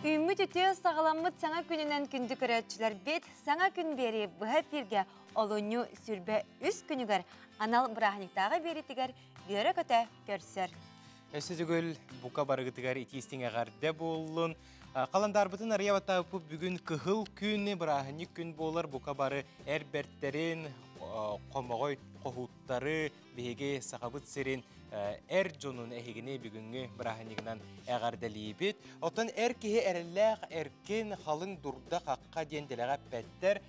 Үміт үте сағаламыт саңа күнінен күнді көрәтшілер бет саңа күн бері бұға бірге олыны сүрбе үс күнігер анал бірағынықтағы беретігер бері көті көрсір. Өсізігіл бұқа барығытығар етестің әғарды болын. Қаландар бұтын ария бүгін күхіл күні бірағынық күн болар бұқа бары әрбәрттерін қомағой қоғуттары беге сақабыт серін әр жонын әхегіне бүгінгі бірағынығынан әғардалей бет. Отын әр кеге әрілләқ әркен қалың дұрда қаққа денділіға пәттер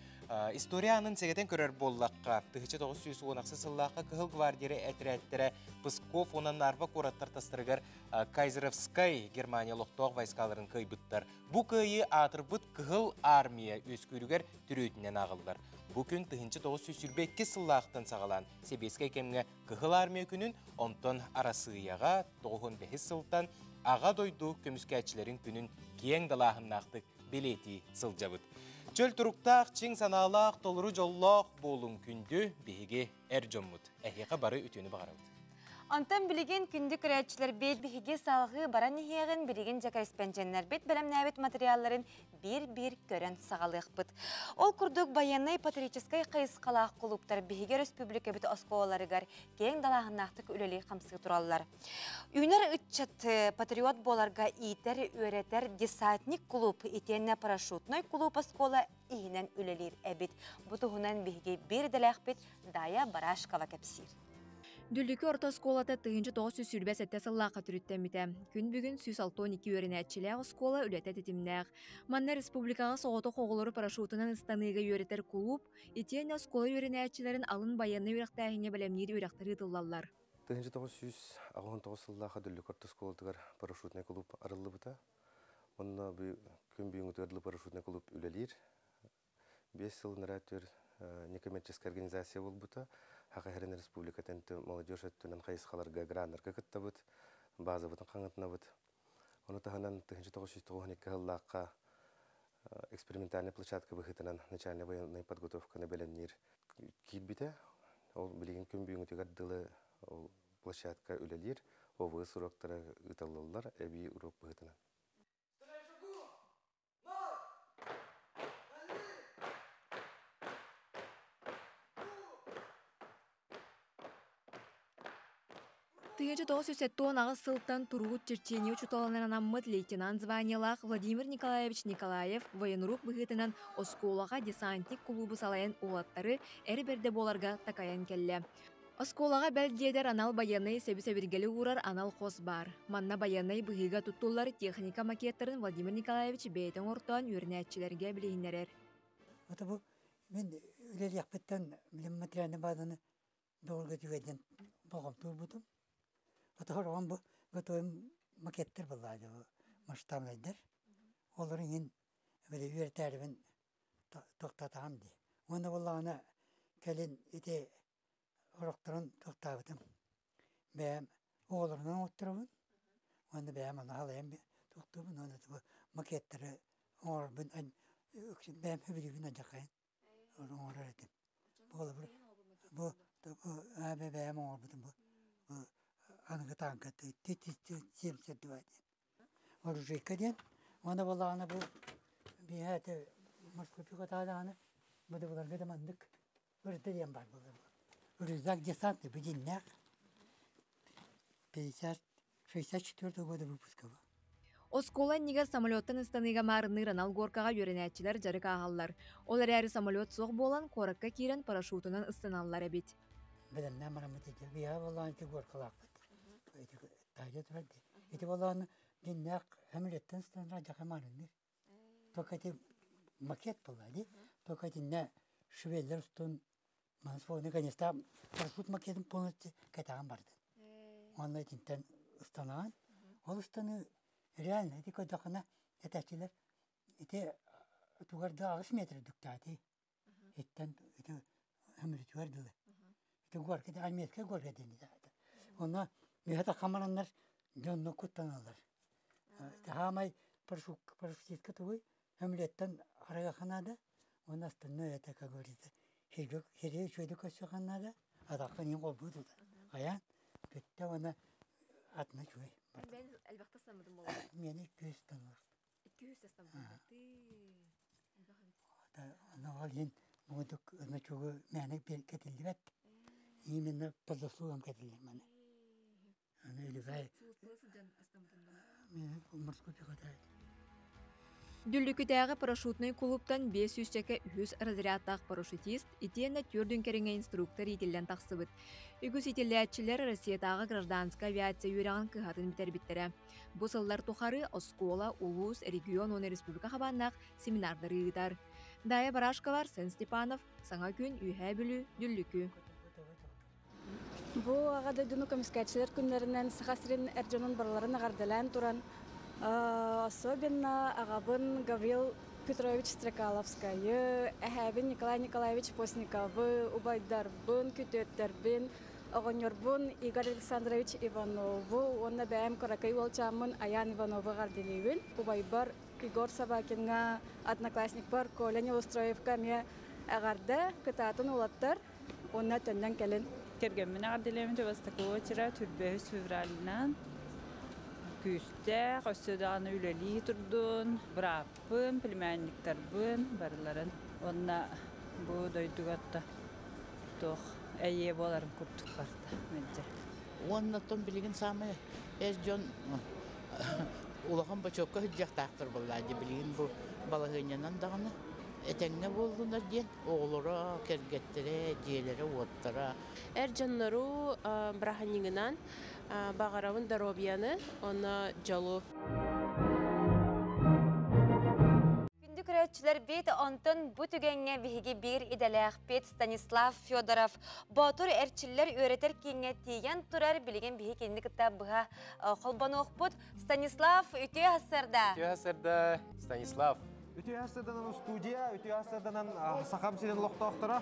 историяның сегетен көрер боллаққа. Тығычы 910 сыллаққа күхіл гвардері әтірәттері Пысков, онан нарва қораттар тастырығар Кайзеровскай Германия лоқтоқ вайскаларын көйбіттір. Бұ көйі атырбыт күхіл армия өскөрігер түрөйтінен ағылдар. Бұ күн тығынчы 922 сыллақтан сағалан Себеске кемге күхіл армия күнін онтон арасыяға 95 сылтан аға дойду көміскәтшілерін күнін кең далағыннақтық белети сылжабыт. Чөл тұрықтақ, чың саналақ, толыру жоллақ болың күнді бейге әр жоммыд. Әхеқа бары үтіні бағарауды. Антан білеген күнді күрәтшілер бет бейге салғы баран ехеғін білеген жакайспенченлер бет бәлемнәбет материалларын бір-бір көрін сағалық бұд. Ол күрдік баянай патриотическай қайысқалақ құлыптар бейге республика бет осколарығар кең далағынақтық үлелей қамсығы тұралылар. Үйнер үтчат патриот боларға ийтер, өретер десантник клуб етенне парашютной клуб оскола иінен үлелер әбет. Бұтығынан бейге бір дәләқ бет дая барашқава кәпсир. Дүлікі орта сколата тыгынчы 947 сыллаққа түріттеміті. Күн бүгін 162 өрінәтчіліғ скола үлеті тетімнәғ. Манна республикаға соғыты қоғылары парашютынан ыстаныға өретер клуб, етен скола өрінәтчілерін алын баянны өріқтәғіне бәлемнер өріқтары дыллалар. Тыгынчы 969 сыллаққа дүлікі орта сколатығар парашютный клуб арылы бұта. Онына күн бүгін өтерлі парашютный клуб үлелер. 5 сыл нәратөр некоммерческая организация бол бұта. Хақайрын республика тәнті молодежь өттінен қайысқаларға грандарға күтті бұд, база бұтын қаңытына бұд. Оны тағынан 1992 ғыллаққа экспериментальный площадка бұхытынан начальный военный подготовканы бәлемнер кейбіті. Ол білеген күн бүйін өтегер дылы площадка өлелер, овыз уроктары ұталылар, әбей урок бұхытынан. Тыгынчы 907 ағыз сылттан Тургут Черченев чуталанан анаммыт лейтенант званиялақ Владимир Николаевич Николаев военрук бұғытынан Осколаға десантник клубы салайын олаттары әрберде боларға такаян келі. Осколаға бәлдедер анал баянай сөбі-сөбіргелі урар анал қос бар. Манна баянай бұғыға тұттулар техника макеттарын Владимир Николаевич бәйтін ортуан өрінәтчілерге білейінерер. Ата бұл, мен үлер яқпеттен материалны баданы доғырға түйеден болғам тұр бұдым. Ата хорған бұл ғытойым макеттер бұллайды, масштабнайдар. Оларын ең үйертәрібін тоқтатағам дей. Оны бұллағына кәлін ете ұрықтырын тоқтабытым. Бәйім оғыларынан оттырыбын. Оны бәйім оны халайым тоқтабын. Оны макеттері оңырбын. Бәйім хөбілігін ажақайын. Оңырар етім. Бұл бәйім оңырбытым бұл. Анығы таңқаты, тет-тет-тет Оружейка ден. Оны болағына бұл бейәті марскопиға тағдағына бұды бұларға да мандық үрді ден бар бұлар. Үрізак десантны бүдіннәқ 64 года выпуска бұл. Оскола нигер самолеттан ыстаныға марынны Ранал Горкаға өрінәтчілер жарық ағалар. Олар әрі самолет соқ болан қорыққа кейрен парашютынан ыстаналар әбет. Білімнен марамат етер. Бейә болағын те Горкалақ бұд. Тайда тұрады. Еті болағыны діннәқ әміреттен станға жақы марыныр. Тоқа те макет болады. Тоқа діннә шүвелер ұстын манысфойны конечно парашют макетін полностью кәтаған барды. Онлай дінтен ұстанаған. Ол ұстаны реально еті көдіқына әтәчілер еті туғарды 6 метр дүктәді. Еттен әмірет өрділі. Еті горкеді, әлметке горға денеді. Ona mühete kameranlar canlı kutlanırlar. Hamay parşutistka tuğu ömletten araya kanada ondan sonra nöete kagoride. Heriye şöyle koşu kanada adakın yine oldu da. Ayan bitti ona atma çoğu. Ben elbette sanmadım bu. Beni 200 tanır. Күс астамбулдаты. Она один модук на чего меня кетилбет. Именно по заслугам кетилбет мене. Она илгай. Мен морской пехота. Дүллүкүтääҕи парашютный клубтан 500 чеке үһүс разрядтаах парашютист итиэннэ түрдүн кереңе инструктор итиллэн тахсыбыт. Үгүс итиллээчилер Россиятагы гражданская авиация юраган кыһатын битербиттере. Бу сыллар тухары Оскола, Улус, регион оны республика хабаннаах семинардары ыытар. Дая Барашковар, Сен Степанов, Саңа күн үйһэ бүлү дүллүкү. Бу агада дүнү комиссиячилер күннәреннән сахасрин эрҗонун барларын агардалан туран особенно агабын Гаврил Петрович Стрекаловская, әһәбин Николай Николаевич Постниковы, Убайдарбын, Күтөттербин, Огоньорбун Игорь Александрович Иванову, онна бәм Каракай Волчамын Аян Ивановы гарделевин, Убайбар Игорь Собакинга, одноклассник бар Коля Неустроевка ме агарды кытатын улаттар, онна төннән келин. Кергенмен гарделевин төбәстәкө тира түрбәс февральнан Күстә, қосыдағаны үләли тұрдың, бұраппын, племянниктарбын, барларын. Онна бұл дойдуғатта тоқ әйе боларын күрттік барда, менде. Онна тон білген самы әз жон улахан бачокка хүджақтақтыр болады, білген бұл балағынянан дағаны. Этеңне болдыңдар ден, оғылыра, кергеттері, жиелері, оттара. Әржанлару браханигынан бағаравын даробияны, оны жалу. Күндік күрәтчілер бет онтын бұ түгенге вихиги бір иделәқ бет Станислав Федоров. Батыр әрчілер өретер кейінге тейген тұрар білген бихи кенді кітап бұға қолбаны оқпыд. Станислав, үте асырда. Үте асырда, Станислав. Үте асырданан студия, үте асырданан сақам сирен лоқтақтыра,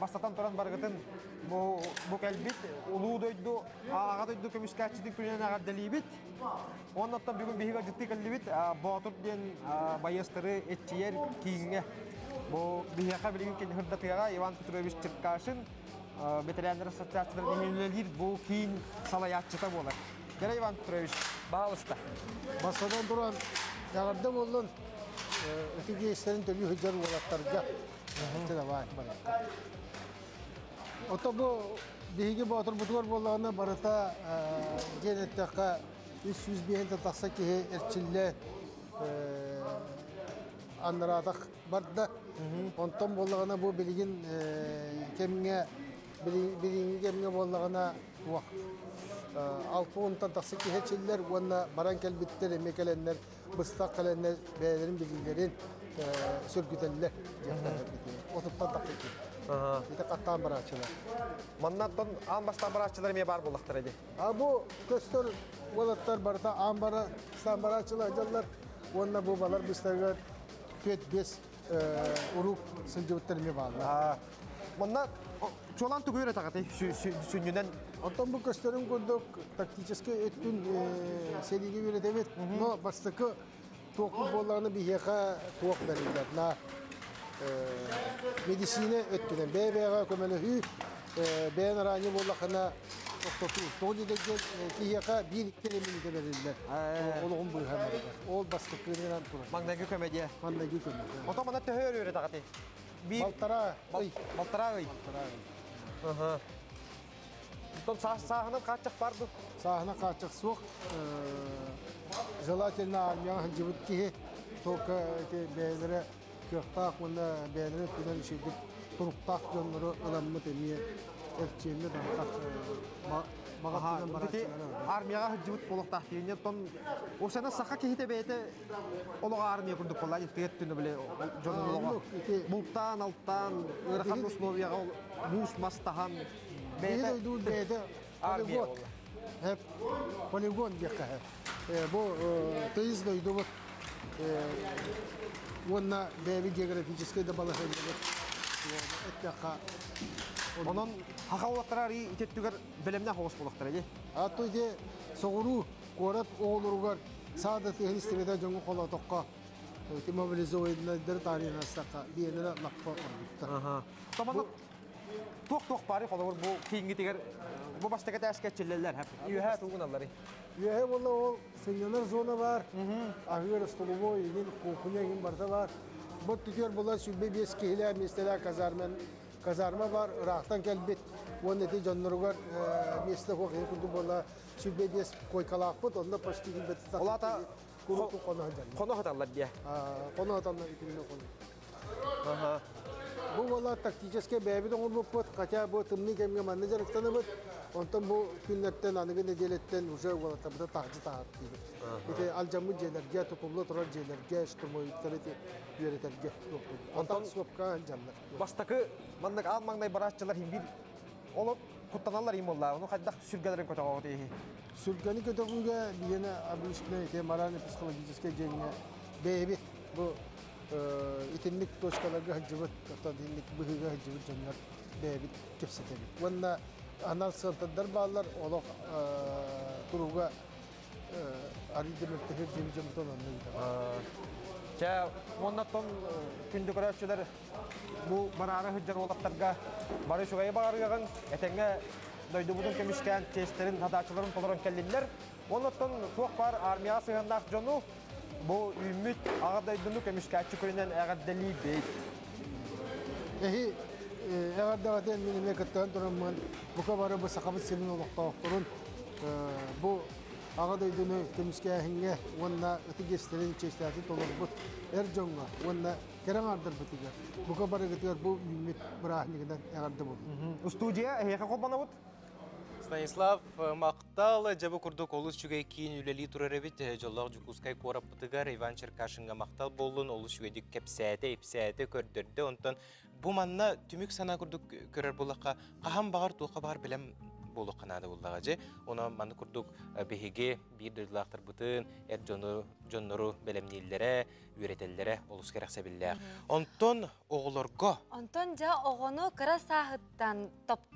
бастатан тұран барғытын бұл кәлбет, ұлу дойду, аға дойду көміскәтчінің күнен ағар дәлейбет. Оның оттан бүгін бейіға жүтті кәлбет, батыр ден байыстыры әтчиер кейінге. Бұл бейіға білген кені хүрдатыға Иван Петрович Черкашин, ветеринар ассоциациялар немелелер бұл кейін салаятчыта болар. Гәрі Иван Петрович, бағалыста. Басадан тұран, яғырды болын, öteki işlerin dönüyor hüccar olaraklarca işte de var. Ota bu bihigi batır butuğar bollağına barata cennetteka 300 bihinde taksa ki erçille anlaradak barda. Ondan bollağına bu bilgin kemine bollağına vah. Altı ondan taksa ki erçiller ona baran kelbitler, emekelenler, bıstak kalenler, beylerin bilgilerin sürgütenler. Otuptan taksa ki. Bir de kattan bırakçılar. Mannattın ambastan bırakçıları mı var bulaklar edi? Bu köstür olatlar barda ambara stan bırakçılar canlar. Onunla bu balar büstəgər 4-5 uruk sılcıvıtlar mı var? Manna çoğulan tügü öyle takatı sünnünden. Ondan bu köstürün kurduk taktiçeski öttün serigi öyle demet. No bastıkı toğuk bollarını bir yaka toğuk verirler. Medisine öttünen. BB'ye kömeli hü. Beğen arani bollakına oktotu. Toğu dedikken ki yaka bir kelimini de verirler. Oğluğun bu hemen. Oğul bastıklarından durur. Mandagi kömediye. Mandagi kömediye. Ondan manna tühü öyle takatı. Baltara. Baltara öy. Ondan sahına kaçacak vardı. Sahına kaçacak soğuk. Желательно армияға жібіт кеге тоқа бәлері көқтақ, онда бәлері күден шедіп тұрықтақ жонлары ыламмы тәмие әртшенді даңқақ бағаттынан баратшылары. Армияға жібіт болықтақ дегенде, о сәні сақа кехете бәйті олыға армия күрдік болай, еттігеттіні біле жонын олыға. Бұлттан, алттан, ұрқан условияға мұс мастаған бәйті армия олы. Hep poligon yakı. Bu teyze doydu bu. Onunla bir geografический de balık edilir. Et yakı. Onun hakavatları itettüger bilimden hoş bulaklar edi. Hatta de soğuru korat oğulurgar saadet tehlistirede jongu kola tokka. Mobilize oyunlar tarihine saka bir yerine lakpa oldu. Tamam. Туох бары холор бу кейинги тигер бу баштагы ташкетчилерлер хеп. Үйе тугуналлары. Үйе болла ол сеньонер зона бар. Агыр столовой еген кухня еген барда бар. Бу түтер болла сүббе бес кейлер местелер казарма бар. Рахтан келбет. Оны те жанныргар месте хокын курду болла сүббе бес койкалак бут. Онда почти бет. Олата коно хаталлар дия. Коно хаталлар икинне коно. Бу болла тактический бәбі доңыр бұппыт, қатя бұ тымны кемге менеджер ұқтаны бұд, онтан бұ күннеттен, анығы неделеттен уже олата бұда тағжы тағат дейді. Ете алжамы желерге, тұқымлы тұрар желерге, штұрмы үткелеті үйеретерге. Онтан сопқа алжамлар. Бастакы мандык алмаңдай барашчылар химбир олып құттаналар имолла, оны қайдақ сүргелерін көтіға отығы. Сүргені көтіғінге бейені обычный темараны психологический жене бәйбі бұ итинник точкаларга хаджыбыт, тотадинник быхыга хаджыбыт жаннар бәбит кепсетеби. Ванна анал сыртадар балар олық туруга аридеметтехер жеми жемтон анны. Жа, оннаттон күнді көрәтшілер бұл барары хүджар олаптарға бары шуғайы бағарығын, әтәңе дойды бұдың көмішкен честерін, тадачыларын толырын кәлілер. Оннаттон тоқ бар армия сығандақ жону бұл үміт ағадайдыны көмішкәтші көрінен әғаддәлі бейт. Эхи, әғаддағаден мен емекеттен тұрамын, бұқа бары бұл сақабыт селін олықта оқтырын. Бұл ағадайдыны көмішкәхінге, онына өтігестерін честәті толыр бұд, әр жоңға, онына керен ардыр бұтыға. Бұқа бары күтігер бұл үміт бірахнігінен әғарды бұл. Студия әйеқі қолбана бұд? Станислав мақтал жабы курдук олус чугай кийин үлели турарабит жоллог жукускай корап бутыгар Иван Черкашинга мақтал болун олус чугайдик кепсәте ипсәте көрдөрдө онтон бу манна түмүк сана курдук көрөр булакка кахам багар тука бар билем болу канады булдага же оны манны курдук бехиге бир дырлактар бутын жоннору белемнилдере үйретеллере олус керек себиллер онтон оголорго онтон жа огону кыра сахыттан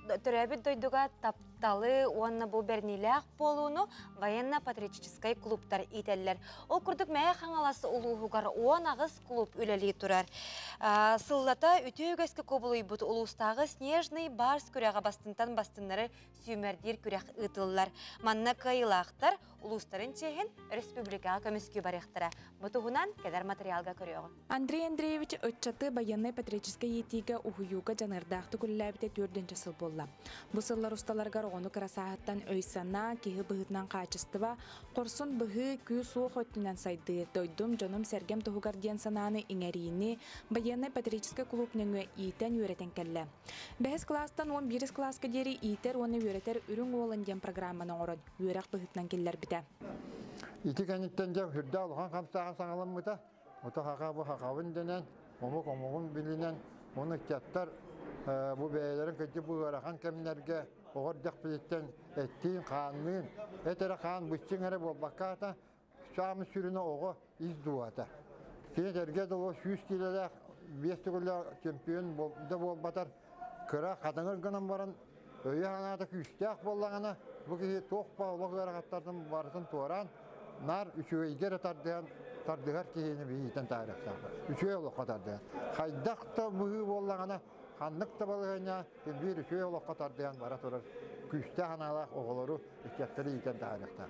төрөбүт дойдуга тапталы онна бу бернилак болууну военно-патриотический клубтар ителлер. Ол курдук мәе хаңаласы улуугар 10 агыс клуб үлели турар. Сыллата үтөөгөскө кобулуй бут улустагы снежный барс күрәгә бастыннары сүймәрдир күрәк ытыллар. Манна кайылактар улустарын чехин республикага көмүскү барыктыра. Бутугунан кедер материалга көрөөгө. Андрей Андреевич отчаты военно-патриотический етиге ухуюга жанырдақты күлләбите 4-нче сыл болла. Бу сыллар усталарга оны красахаттан өйсана киһи быһытынан качыстыва корсун быһы күү суу хоттунан сайды дойдум жоном сергем тугугар диен сананы иңерини военно-патриотический клуб нөңө итен үйрөтен келле. Бес класстан 11 класска дери итер оны үйрөтер үрүң олан диен программаны орон үйрөк быһытынан келлер бите. Итикәниттен жа хүрдә алган камсаган саңалымыта. Ота хака бу хакавын денен, комугун билинен, оны кяттар бу бәйләрен көтү бу арахан кемнәргә огор дәкпилеттен эттин канын, этера кан бүччеңәре болбакката, шамы сүрүнө ого издуата. Кедерге дә 100 килолар 5 килолар чемпион болбатар. Кыра кадаңыр гынан баран, өйө анада күстәк боллагана, бу ки токпа улуг аракаттардан барын туаран, нар үчөйгер тардыгар кийини бийтен тарихта. Үчөй улуг катарды. Хайдакта бу боллагана ханныкта балыгына бир үчөй улуг катардыган бара турар. Күстә аналар оголору икәттәре икән тарихта.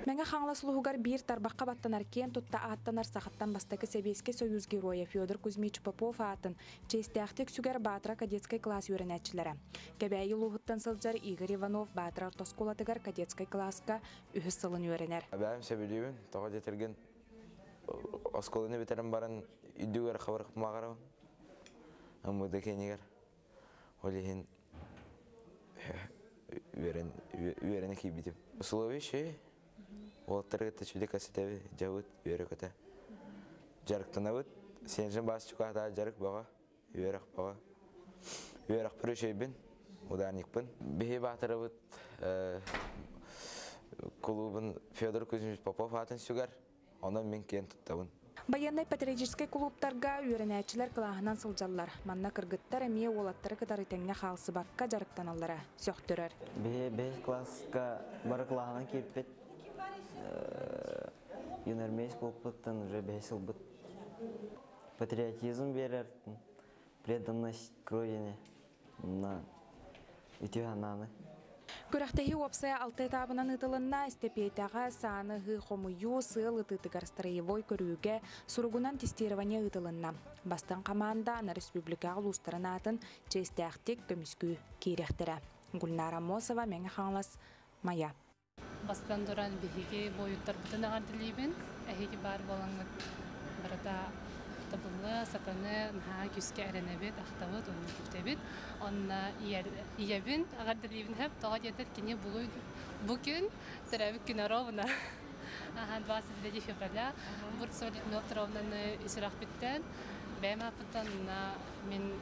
Мәңе хаңласлыгар бир тарбакка баттанар кен тутта аттанар сахаттан бастакы Советский Союз героя Федор Кузьмич Попов атын честяхтык сүгәр Батра кадетский класс үрәнәчләре. Кәбәй лугыттан сылҗар Игорь Иванов Батра ортосколатыгар кадетский класска үһүс сылын үрәнәр. Бәм сәбилүен тага детергән осколны битерәм баран идүгәр хабар кылмагара. Аммада кенегәр. Олиһин үрәнә кибитеп. Словече Олтарга течүдә касетәбе җавыт йөрәкәтә. Жарыктанабыт, сенҗен басчыга да жарык бага, йөрәк бага. Йөрәк прешебин, ударникпын. Бе батырыбыт клубын Федор Кузьмич Попов атын сүгәр, аны мен кен туттабын. Военно-патриотический клубтарга үйрәнәчләр кылаһынан сылҗаллар. Манна кыргыттар әмие олаттары кытары тәңгә халсы бакка жарыктаналлара сөктөрөр. Бе класска бар кылаһынан кепет. Юнармейс болыптан уже 5 жыл быт. Патриотизм берердин, преданность к родине, үтү хананы. Көрәхтәһи опсая алты этабынан ытылынна степейтаға саны гы хомую сыл ытытыгар строевой көрүүгә суругунан тестирование ытылынна. Бастан команда на республика улустарынатын честяхтик көмүскү кейрехтере. Гульнара Мосова меңе хаңлас Мая. Бастан дуран биһиги боюттар бутын агардылыбын, әһиги бар болаңы барата табылы сатаны ха күскә әрәнәбет ахтавыт оны күптәбит. Онна иябин агардылыбын һәп тага ятыр кине булуй бүген тарабы кинаровна. 23 февраля бурсовлик ноктровнаны исрах биттен бәма путанна мен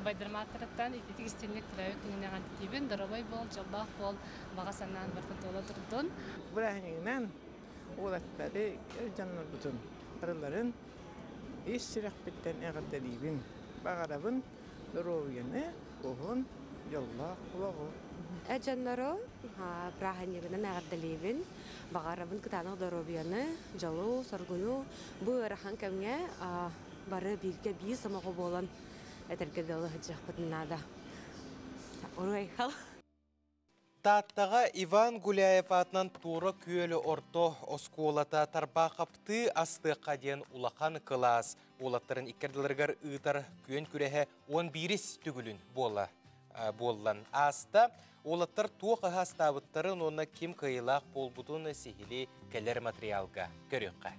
Байдырматтарыттан итетигистенлик тирәвек күніне ғантетейбін, дұрабай бол, жалбақ бол, бағасаннан бартын тола тұрдын. Бірәңінен олаттары жанлар бұтын арыларын ес сирақ біттен әғірделейбін. Бағарабын дұровияны, оғын, жалбақ олағу. Әжанлары бірәңінен әғірделейбін. Бағарабын күтаны дұровияны, жалу, соргуну, бұл әрахан кәмге бары бірге бейі самағы болан әтәргедалы жақпытынада. Орай қал. Таттаға Иван Гуляев атынан тура күйелі орто осколата тарбақапты асты қаден улақан класс. Олаттарын иккерділергер ұйтар күйен күрәхе 11 түгілін болан аста. Олаттар туық ағастабыттарын оны кем қайылақ болбутын сехілі кәлер материалға көріққа.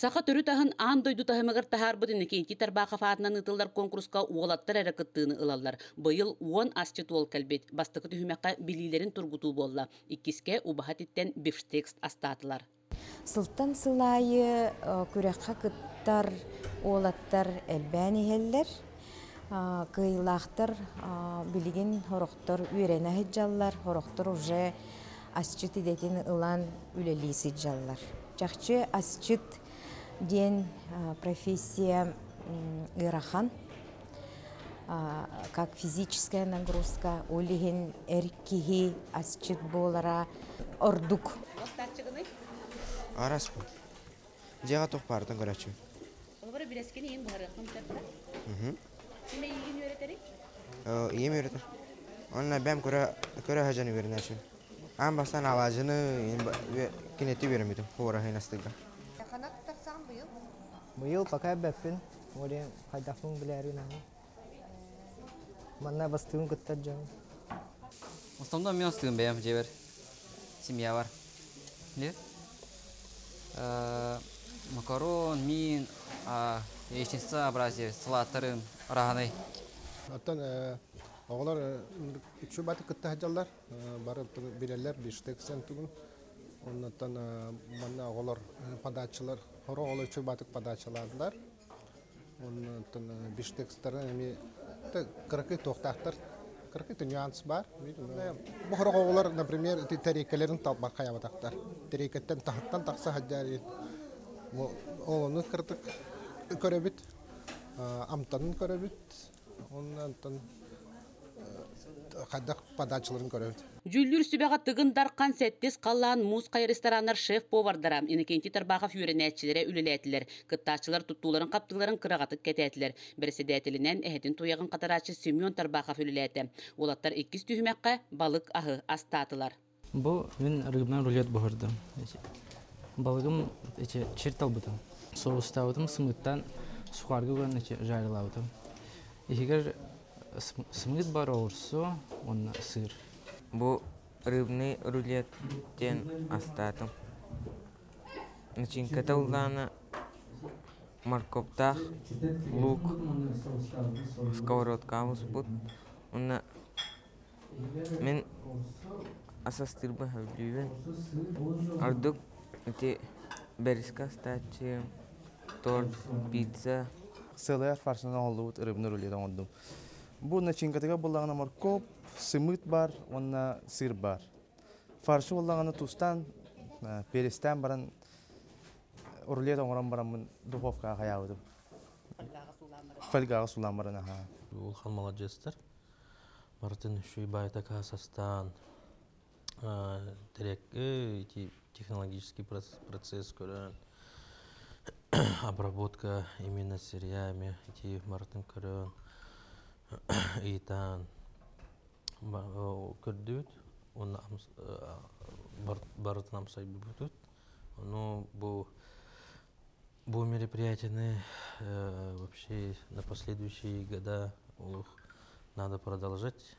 Сақа түрі тағын аң дойду тағымығыр тағар бұдын кенті тарбаға фаатынан ұтылдар конкурсқа уолаттар әрекеттіғыны ылалар. Бұйыл 10 асчет ол кәлбет. Бастықы түхімәққа білилерін тұргуту болла. Иккіске убахат еттен бифштекст астатылар. Сылтан сылайы күрәққа кыттар уолаттар әлбәні хеллер. Кыйлақтар білеген хорықтар үйрені хеджаллар. Хорықтар уже асчет едетін ылан үлелейсі жаллар. Жақчы асчет ден профессия ырахан, как физическая нагрузка, олиген эркиги асчет болара ордук. Араспу. Жега тоқпардың көрәчім. Олбары білескені ең бұхары қымтапта? Сене еген өретері? Ем өретер. Онына бәм көрі хәжаны өрінәшім. Ан бастан алажыны кенеті өремедім. Қуыра хайнастыға. Быйыл пока бәппін, орен қайдақпың біләрін аңы. Манна бастығын күттар жаңы. Основном мен остығын бәйім жебер. Семья бар. Не? Макарон, мин, яичница, образие, салаттарын, рағаны. Аттан оғылар үші баты күтті хәджалар. Барып білерлер, біштек сен түгін. Ondan bana oğlar padacılar, horo oğlar çok batık padacılarlar. Ondan biştekstlerin emi kırkı tohtaktır, kırkı nüans var. Bu horo oğlar, например, terikelerin tabak kayabataklar. Teriketten tahttan taksa hacari. Oğlanı kırtık körebit, amtanın körebit. Ondan қадақ падачыларын көрөбүт. Жүллүр сүбәға тыгындар концептес қаллан музыка ресторандар шеф-повардара инекенти тарбаға фүйренәтчілері үлеләтілер. Кыттачылар туттуларын қаптыларын қырағатық кәтәтілер. Бірседәтілінен әхетін туяғын қатарачы Семен тарбаға үлеләті. Олаттар 2 түйімәққа балық ағы астатылар. Бұл мен рыбнан рулет бұғырдым. Балығым чертал бұдым. Соғыстауытым сымыттан сухарғы көрін жарылауытым. Егер смыт бар олырсу, он сыр. Бұл рыбный рулеттен астатым. Начинката уланы морковтах, лук, сковородка бұд. Оны мен асастырбы хавлювен. Ардық бериска стачы, торт, пицца. Сылаяр фарсынан олды бұд рыбный рулеттен ондым. Бұл начинкатыға болағына моркоп, сымыт бар, онна сыр бар. Фаршы болағына тустан, перестен баран, рулет оңыран баран духовкаға қаяудым. Фольгаға сулан баран. Улхан молодецтер. Мартын үші байта касастан, технологический процесс көрін, обработка именно сырьями, мартын көрін. Итан көрдүт, оны барытын амсай бүтүт. Ну, bu мероприятияны вообще на последующие года надо продолжать,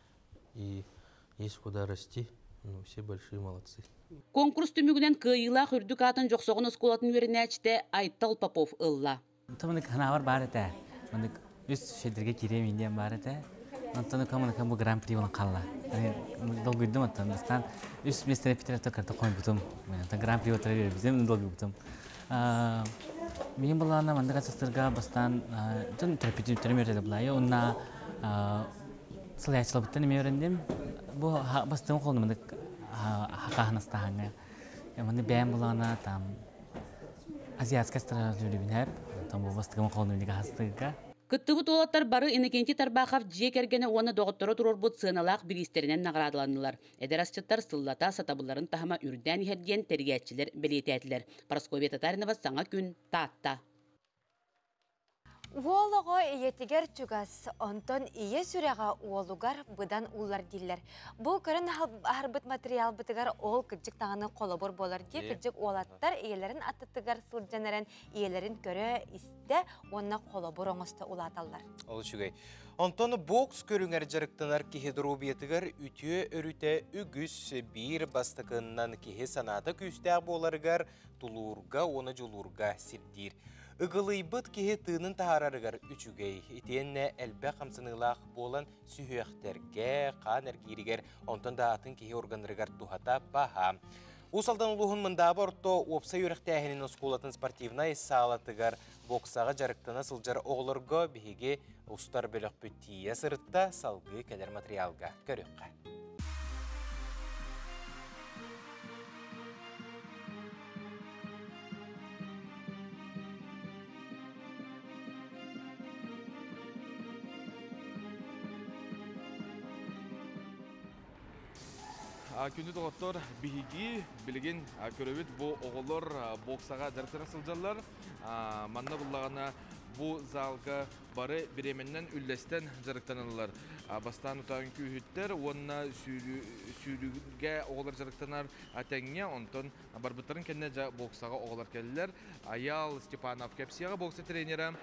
и есть куда расти. Ну, все большие молодцы. Конкурс түмүгүнен кыйыла хүрдүк атын жоксогон осколатын веринечте Айтал Попов ылла. Томник ханавар барыта. Мындык үс шедерге кирем инден барыта. Антону камын бу гран-при болон калла. Долгуйдум аттан үс местер питерте карта койм бутум. Мен гран-при отыр безем долгуй бутум. Мен балана мандыга сыстырга бастан тон терапевт термерде булай. Онна сылайчылык буттан мерендем. Бу бастым колдум мындык хакахнастаһаңа. Мынды бәм булана там азиатска страна бинер. Там бу бастыгым колдум диге хастыга. Кыттыбыт олаттар бары инекенти тарбахав жие кергені оны доғыттыры тұрор бұд сыналақ билистерінен нағырадыланылар. Эдерасчыттар сыллата сатабыларын тахама үрден ерден тергетчілер белететілер. Парасковия Татаринова саңа күн таатта. Уолого иетигер чугас, онтон ие сүрәға уолугар бұдан улар диллер. Бұл көрін арбыт материал бітігер ол кірджік тағаны қолабор болар де, кірджік уолаттар иелерін аттытыгар сылджанаран иелерін көрі істе, онна қолабор оңысты улаталар. Ол шүгей. Онтоны бокс көріңер жарықтанар кехедробиетігер үтіе өріте үгіс бір бастықыннан кехе санаты күстәғ боларығар тулурга, оны жулурга сирдир. Игылыйбыт кеhe тыынын тахарарыгар үчүгей. Итенне әлбә қамсынылақ болан сүйөктерге, қан әргерігер, онтан да атын кеhe органырыгар тухата баха. Усалдан улуғын мындабы орто опса үйріқтәхінін осколатын спортивнай саалатыгар боксаға жарықтана сылжар оғылырға бігеге ұстар бөлік бүттие сырытта салғы кәлер материалға көріққа. Күнді тоғыттар бігі білген көрөбет бұл оғылыр боксаға жарықтана сылжалар. Манна бұллағына бұл залға бары біременнен үллестен жарықтанылар. Бастан ұтағын күйіттер, онына сүйріге оғылар жарықтанар әтәңе, онтын барбыттарын кәнне боксаға оғылар кәлілер. Аял Степанов кәпсияға боксы тренері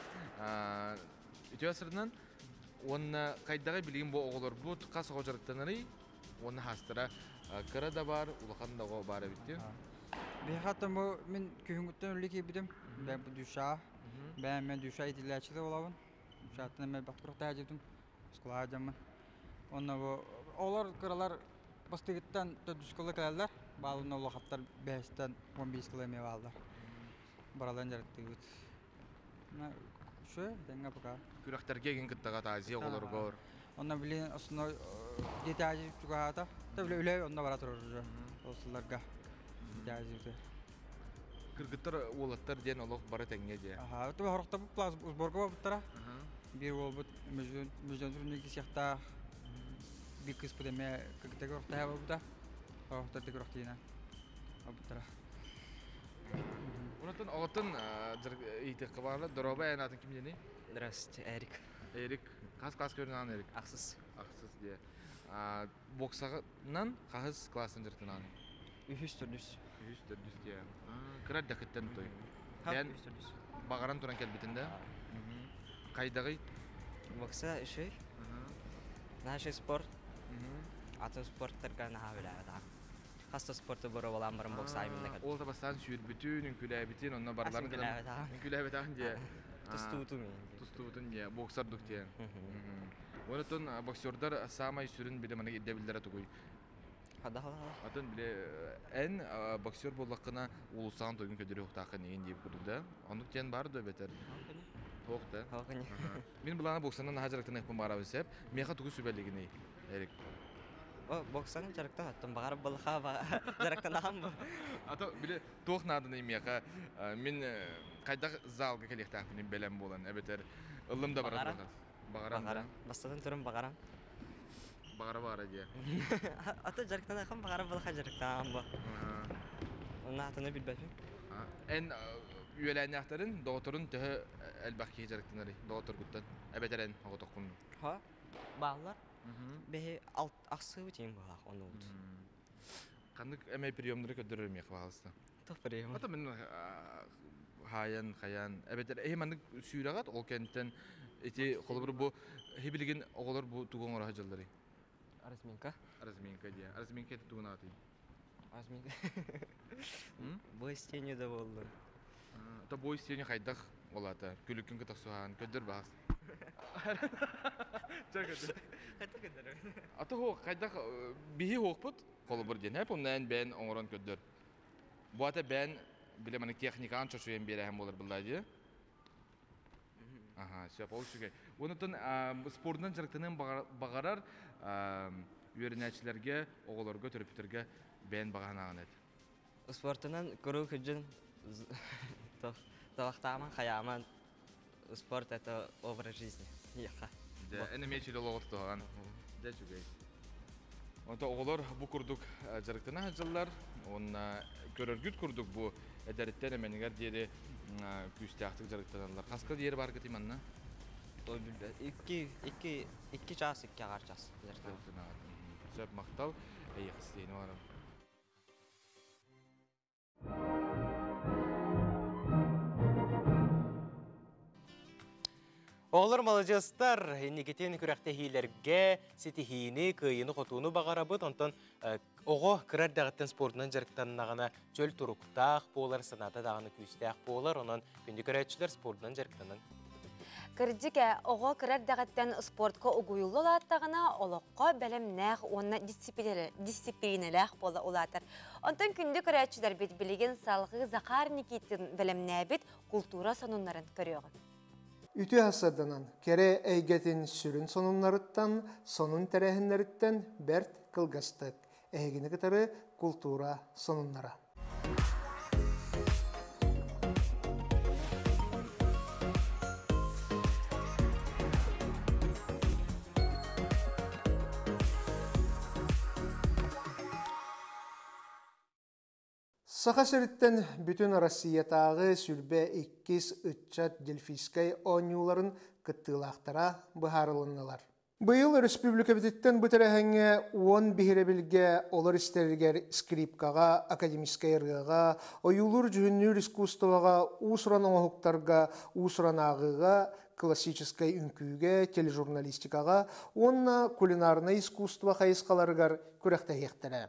үті асырынан, онына қайдағы білген бұл оғылар бұд қас оғы жарықтанары, оны хастыра кыра да бар, улахан да бар битти. Бехаттан бу мен күйүнгүттөн үле кебидим. Мен бу душа, мен душа итилячы болабын. Душаттан мен бактырыкта ажырдым. Скола ажамын. Онна бу олар кыралар бастыгыттан төдүскөлө келелер. Балын улахаттар 5тен 15 километр алдар. Барадан жарыктыгыт. Шу денга пока. Күрәхтәргә ген кыттага тазия олар гор. Онна билен основной детали чугата. Tabii öyle onda var atıyoruz. Dostlarga. Cazibde. Kırgıtlar oğlatlar diyen olup bara tenge diye. Aha, tabii harukta bu plaz uzborga var butara. Bir ol but müjdan turun iki siyahta bir kız budeme kırgıtlar harukta hava buda. Harukta tek harukta yine. Butara. Ondan ağıtın ihtiyaç varlar. Doroba yanatın kim diyeni? Здравствуйте, Эрик. Эрик. Kas görünen Эрик. Ақсыз. Ақсыз diye. Боксағынан қағыз класын жыртынан? Үхіс түрдіс. Үхіс түрдіс де. Кірар дәкіттен той? Үхіс түрдіс. Бағаран тұран кәлбетінде? Қайдағы? Бокса үші. Наши спорт. Аты спорттарға наға біләді. Қаста спорты бұры болан бұрын бокса аймында кәді. Ол табастан сүйір бүтін, үнкіләбетін, онына барларын кәді. Үнкіләбетін де. Тұстуытын. Тұстуытын де. Боксар дүкте. Онытын боксердар самай сүрін біле мана иддебілдері тұғой. Атын біле ән боксер болаққына ұлысаған тойын көдері оқтақы неген дейіп көрді. Онық тен бар дөй бәтер. Оқты. Мен бұлана боксанан ажарықтан әкпен бара өсеп, меға тұғы сөбәлігіне, Эрик. Боксан жарықтан аттым, бағарып болыға жарықтан ағам бұл. Ата біле тоқ надыны меға мен қайдақ залға келектақпенен бәлем болан, әбетер ұлым да барады. Бағарам. Бастатын түрім бағарам. Бағара де. Ата жарықтан ақым бағарам болыға жарықтан бұл. Оның атыны білбәпім. Ән үйеләйін ақтарын доғытырын түхі әлбәқке жарықтанары, доғытыр күттен. Әбетерен оғы тоққын. Bağlar. Behe aksı bütün bağlar onu oldu. Kandık emeği priyomları kötürürüm ya kvalasta. Çok priyom. Hatta ben hayan hayan. Evet, hemen süragat o kentten eti kolubur bu hibiligin oğullar bu tuğun oraya hacıları. Arazminka. Arazminka diye. Arazminka eti tuğun atayım. Arazminka. Bu isteyince de oldu. Ta bu isteyince kaydak olata. Gülükün kıtak soğan kötür bahs. Çok kötür. Ata ho kaydak bihi hokput kolubur diye. Hep ondan ben oğuran kötür. Bu ata ben bile bana teknikan çocuğum bir hem olur bunlar diye. Aha, şey yapalım şu şey. Bunun spordan çıktığının bağırar öğrencilerge, oğullarga, törpütlerge ben bağına anet. Sportundan kuru hücün tavaktaman kayaman sport это образ жизни. Яха. Да, эне мечили логот тоған. Да чугай. Онда оğullar bu kurduk жарыктана hacılar. Ona görürgüt kurduk bu ederitten emeniger diye küstahtık jarıktananlar. Kaska diğeri var gıtım anna. İki ças, iki ağarcas. Söp maktal, iyi kısteyini varım. Oğlar malajastar, niketen kürektehilerge, sitihini, kıyını, kotuğunu bağarabıd, ondan oğu kırar dağıttın sportundan jarıktanına çöl turuktağ boğular, sanata dağını küstağ boğular, ondan gündü kürekçiler sportundan jarıktanın. Kırcıke oğu kırar dağıttın sportka uğuyullu olattağına, oluqqa belem näğ onna disiplinelääq bola olatar. Ondan gündü kürekçiler bilgin salgı Zakar Nikitin belem näbit kultura sonunların körüyorun. Ütü hasadanan kere eygetin sürün sonunlarıttan, sonun terehinleritten bert kılgastık. Egini kıtarı kultura sonunlara. Sağa seritten bütün Rossiyatağı sülbe 2-3 Delfiskay oynuların kıttığılaqtara buharılınılar. Bu yıl Respublika bititten bu terehenge 10 bihirebilge olar isterger skripkaga, akademiskay rıga, oyulur cühünnür iskustovaga, usran oğuktarga, usran ağıga, klassической ünküge, telejurnalistikaga, onna kulinarna iskustova kayıskalargar kürekte hektere.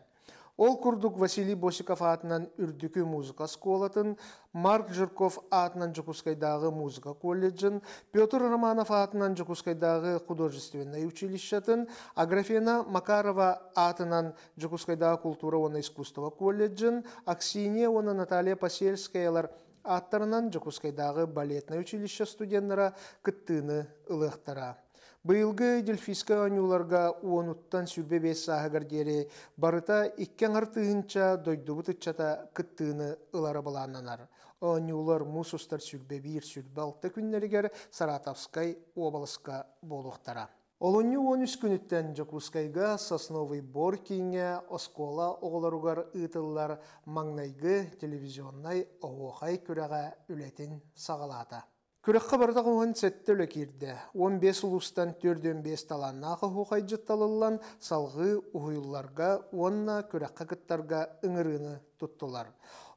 Ol kurduk Vasiliy Bosikov atынан Үрдүкү музыка сколатын, Марк Жирков атынан Жукускайдағы музыка колледжін, Петр Романов атынан Жукускайдағы художественный училищетін, Аграфена Макарова атынан Жукускайдағы культура оны искусство колледжін, Аксинья оны Наталья Посельскаялар аттарынан Жукускайдағы балетный училище студенттара кыттыны ылықтара. Быйылгы Дельфийскай ойнуларга уонуттан сүрбе бес сағығар дері барыта иккен артығынча дойдубы тытчата кыттыыны ылары балананар. Ойнулар мусустар сүрбе бир сүрбе алты күннерігер Саратовскай обалыска болуқтара. Олонью 13 күніттен Жокускайга Сосновый Бор кейіне оскола оғыларугар ытыллар маңнайгы телевизионнай оғуқай күрәға үлетін сағалата. Күрекқа бардақ оған сәтті өлікерді. 15 ұлыстан 4-5 таланнағы хуқай жытталылан салғы ұғыйларға, онна күрекқа кыттарға ыңырыны тұттылар.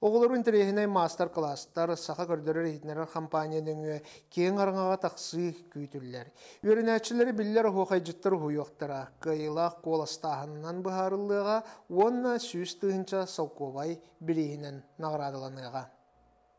Оғылар интерегінай мастер-класстар, сақа көрдірі рейдінерер компанияның кең арыңаға тақсы күйтілер. Өрінәтшілері білілер хуқай жыттыр хуйоқтыра, қайылақ қоластағынан бұхарылыға, онна сүйіс тұғынша салковай бірейінен нағырадыланыға.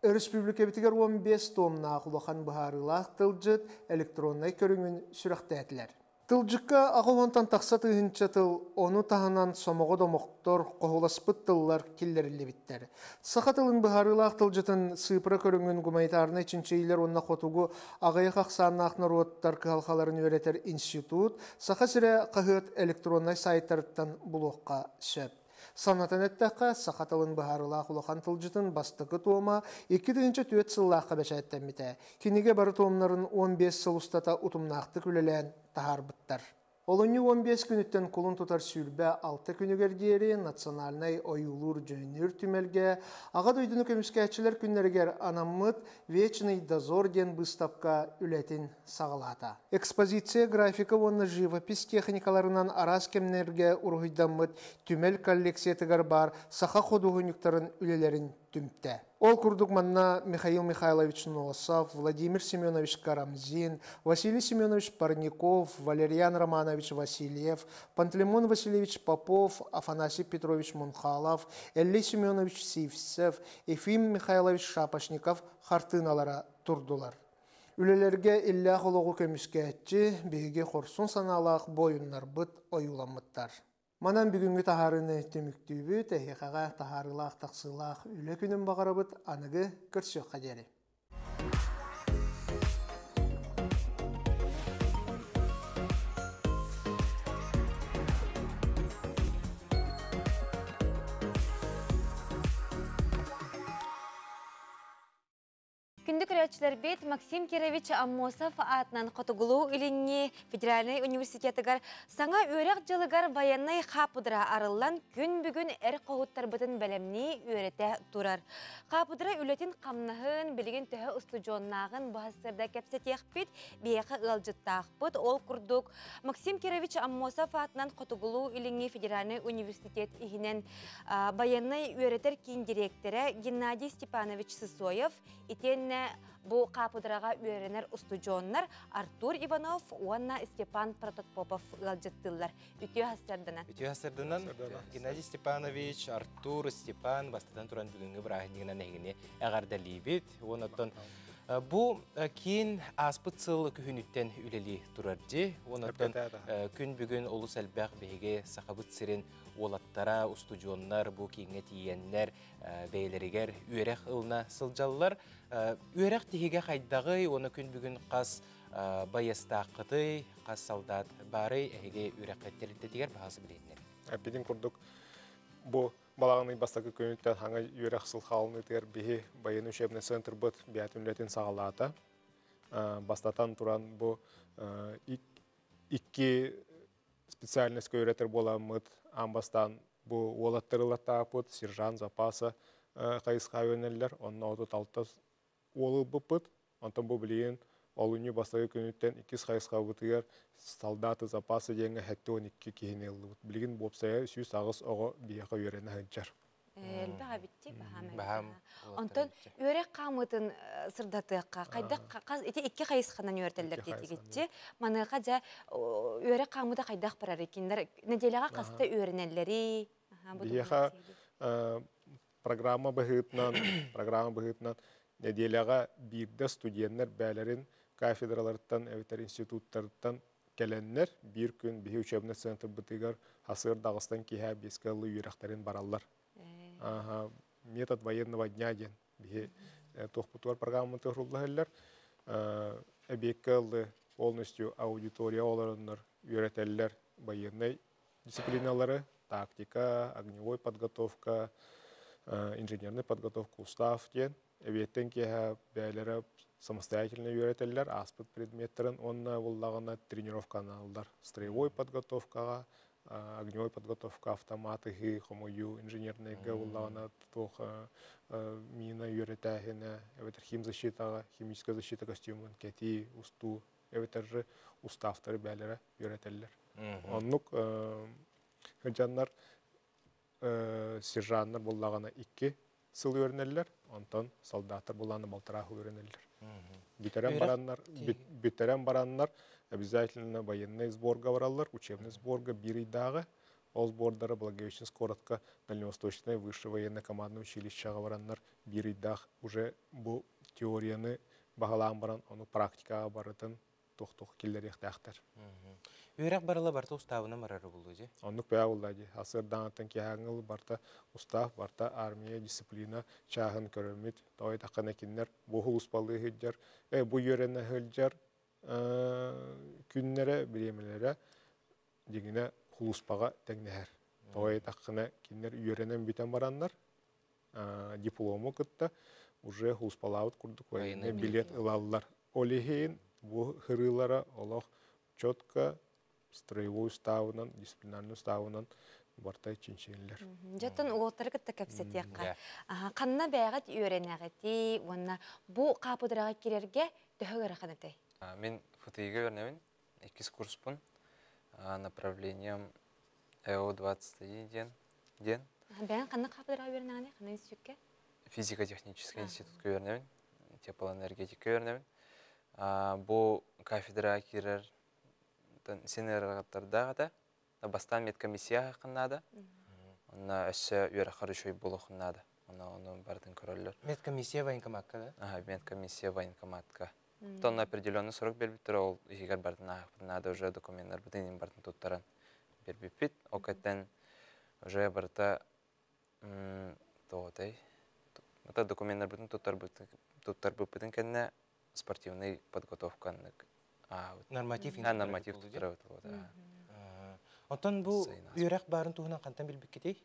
Республика бітігер 15 томна ақылыған бұхарылақ тылжыт электроннай көріңін сүріқтәтілер. Тылжыққа ақылғантан тақса тұғынша тыл, оны тағынан сомығы домоқтор, қоғыласпыт тыллар келдерілі біттер. Сақа тылын бұхарылақ тылжытын сыпыра көріңін гуманитарны чинчейлер онна қотуғы ағайық ақсанна ақнар оттар қығалқаларын өретер институт, сақа сірі қағыт электроннай сайттарыттан бұлуққа сөп. Санатын әттәққа сақатылын бұхарылақ ұлыған тылжытын бастықы тома 2-4 сыллаққа бәшәттен біті. Кенеге бары томнарын 15 сыл ұстата ұтымнақты күлелән тағар бұттар. Олонью 15 күніттен кулун тутар сүрбе 6 күнігер дейері национальный ойулур жөнүр түмелге аға дойдыны көміскәтчілер күннергер анаммыт вечный дозор ден выставка үлетін сағалата. Экспозиция графика онны живопись техникаларынан арас кемнерге ургуйдаммыт түмел коллекциятыгар бар саха ходугунюктарын үлелерін түмтті. Ол курдук манна Михаил Михайлович Носов, Владимир Семенович Карамзин, Василий Семенович Парников, Валерьян Романович Васильев, Пантелеймон Васильевич Попов, Афанасий Петрович Мунхалов, Элли Семенович Сивцев, Ефим Михайлович Шапошников хартыналара турдулар. Үлелерге иллә хологу көмүскәтчи, биге хорсун саналақ бойыннар быт ойуламыттар. Манан бүгүнгү тахарыны төмүктүүбү тахихага тахарылах таксылах үлө күнүн багарабыт аныгы көрсөк кадери. Күндік көрәтшілер бет Максим Кирович Аммосов атынан Котугулу илинне Федеральный университетігар саңа өрек жылығар военный қапыдыра арылан күн бүгін әр қоғыттар бұтын бәлемні өреті тұрар. Қапыдыра үлетін қамнағын білген түхі ұстуджоннағын бұғастырда кәпсетек бет бейқі ұлжыттақ бұд ол күрдік. Максим Кирович Аммосов атынан Котугулу илинне Федеральный университет игінен военный өретер кейін директоры Геннадий Степанович Сысоев итен бұл қапыдыраға үйренер ұстуджонлар Артур Иванов, Уанна Степан Протопопов ғалжыттылар. Үтіе хастардына. Үтіе хастардынан Геннадий Степанович, Артур, Степан бастадан тұран бүгінгі бір ағынығынан әгіне әғардалі бет. Онаттан бұл кейін аспыт сыл күхініттен үлелі тұрарды. Онаттан күн бүгін олы сәлбәқ бейге сақабыт сірен олаттара, ұстуджонлар, бұл кейінге тиенлер, бейлерігер үйерек ылына сылжалылар. Үйерек тегеге қайдағы, оны күн бүгін қас байыстақыды, қас салдат бары әйге үйерек қайттерліктетігер бағасы білейдінер. Әппеден күрдік бұл балағының бастақы көңіттен хаңа үйерек сыл қалыны тегер бейі байын үшебіне центр бұд бәт үнлетін сағалата. Бастатан тұран бұл икки специальность көйретер боламыд, амбастан бұл олаттырылатта бұд, сержант, запаса қайысқа өнелер, оның ауды талтас олы бұпыд, онтан бұл білейін, олыны бастағы күніттен 2 қайысқа бұтығар солдаты запасы деңі хәтті 12 кейіне ұлы бұд. Білген бопсая сүйіс ағыз оғы бияқа үйрені ғанчар. Әлбіға бітті бағам. Онтан өрек қамытын сырдатыққа, қайдақ 2 қайысқанан өртелдер детігетті. Маныққа жа өрек қамыда қайдақ барар екендер. Неделеға қасты өрінелері. Бияқа программа бұғытынан неделеға бірді студенттер бәлерін кафедралардан, әвітер институттардан кәләнлер бір күн бейі учебный центр бұтығар асыр Дағыстан кейі бескалы үйрақтарын баралар. Метод военного дня ден бейі тоқпытуар программы тұғырылығылар. Әбеккалы полностью аудитория оларынлар үйретелер военный дисциплиналары, тактика, огневой подготовка, инженерный подготовка, устав ден. Әбеттен кейі бәлері самостоятельно үйретелер, аспыт предметтерін, онына олағына тренировканы алдар. Строевой подготовкаға, огневой подготовка, автоматы, хомою, инженерныйға олағына тоқ мина үйретәхіне, әбеттер химзащитаға, химическая защита костюмын, кәти, усту, әбеттерді уставтары бәлері үйретелер. Онлық жаннар, сержаннар болағына 2 сыл өрінелер, онтан солдаттар боланы балтырағы өрінелер. Бүтерен бараннар обязательно военный сборға баралар, учебный сборға бірейдағы, ол сбордары Благовещенск коротко Дальневосточное высшее военно-командное училищеға бараннар бірейдағы уже бұл теорияны бағалан баран, оны практикаға барытын тоқ-тоқ келдер ектәқтер. Үйрек барыла барта уставына марары болу же? Онық бәя олады. Асырдан атын кеғаңыл барта устав, барта армия, дисциплина, чағын көрімет, тауай таққан әкенлер, бұл ұлыспалы хүлдер, бұл үйрені хүлдер, күннері, біремелері, дегіне ұлыспаға тәңнәр. Тауай таққына кенлер үйренен бүтен баранлар, диплому күтті, уже ұлыспалауыт күрдік билет ылалылар. Олихейін, бұл хырылары олық чотка строевой уставынан, дисциплинарный уставынан бартай чинченлер. Жаттан уолаттары кытта кәпсетияққа. Қанна бәғат үйренәғеті, онна бұ қапыдыраға керерге төхөгері қанатай? Мен ФТИ-ге өрнемін, 2 курспын, направлением ЭО-21 ден. Бәғын қанна қапыдыраға өрнәғане, қана институтке? Физико-технический институтқа өрнемін, теплоэнергетика өрнемін. Бұл кафедра керер сенерғаттарда бастан медкомиссия қыннады. Онна өссі үйері қарышой болу қыннады. Оны бардың көрілер. Медкомиссия военкоматка, да? Ага, медкомиссия военкоматка. То на определенный срок бербіттір, ол егер бардың ағықпырнады, уже документтер бұдың бардың туттарын бербіппет. Оқаттан уже барда тоғытай. Это документтер бұдың туттар бұдың кәнне спортивный подготовканы. Норматив туттары бұдың. Онтан бұл үйрақ барын туғынан қантан білбік кетей?